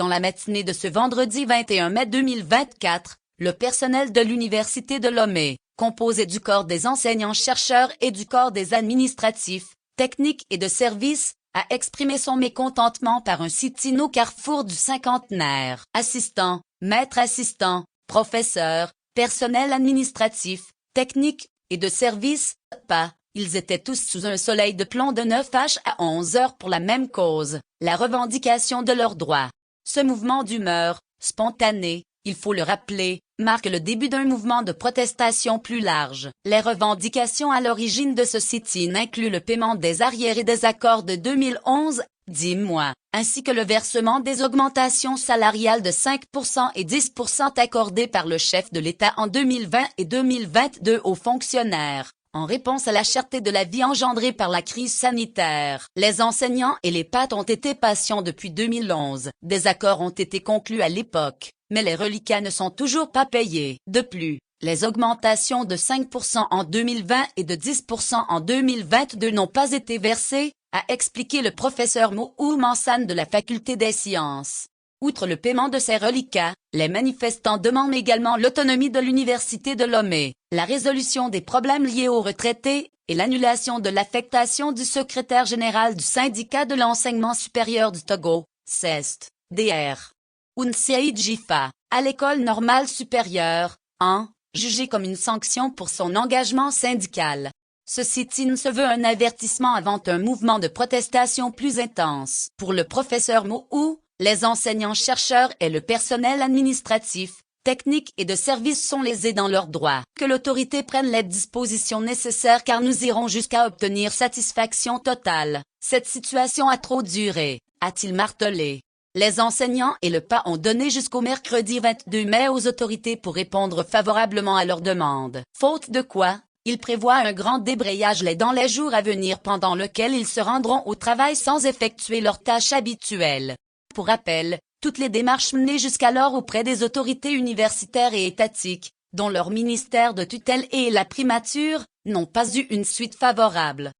Dans la matinée de ce vendredi 21 mai 2024, le personnel de l'Université de Lomé, composé du corps des enseignants-chercheurs et du corps des administratifs, techniques et de services, a exprimé son mécontentement par un sit-in au carrefour du cinquantenaire. Assistants, maîtres assistants, professeurs, personnel administratif, technique et de services, pas. Ils étaient tous sous un soleil de plomb de 9h à 11h pour la même cause, la revendication de leurs droits. Ce mouvement d'humeur, spontané, il faut le rappeler, marque le début d'un mouvement de protestation plus large. Les revendications à l'origine de ce sit-in incluent le paiement des arriérés des accords de 2011, 10 mois, ainsi que le versement des augmentations salariales de 5% et 10% accordées par le chef de l'État en 2020 et 2022 aux fonctionnaires. En réponse à la cherté de la vie engendrée par la crise sanitaire, les enseignants et les PAT ont été patients depuis 2011. Des accords ont été conclus à l'époque, mais les reliquats ne sont toujours pas payés. De plus, les augmentations de 5% en 2020 et de 10% en 2022 n'ont pas été versées, a expliqué le professeur Mohou Mansane de la Faculté des sciences. Outre le paiement de ces reliquats, les manifestants demandent également l'autonomie de l'Université de Lomé, la résolution des problèmes liés aux retraités et l'annulation de l'affectation du secrétaire général du syndicat de l'enseignement supérieur du Togo, CEST, Dr. Ounseid Jifa, à l'école normale supérieure, jugé comme une sanction pour son engagement syndical. Ce sit-in se veut un avertissement avant un mouvement de protestation plus intense. Pour le professeur Mohou, les enseignants-chercheurs et le personnel administratif, technique et de service sont lésés dans leurs droits. Que l'autorité prenne les dispositions nécessaires car nous irons jusqu'à obtenir satisfaction totale. Cette situation a trop duré, a-t-il martelé. Les enseignants et le PA ont donné jusqu'au mercredi 22 mai aux autorités pour répondre favorablement à leurs demandes. Faute de quoi, ils prévoient un grand débrayage dans les jours à venir pendant lequel ils se rendront au travail sans effectuer leurs tâches habituelles. Pour rappel, toutes les démarches menées jusqu'alors auprès des autorités universitaires et étatiques, dont leur ministère de tutelle et la primature, n'ont pas eu une suite favorable.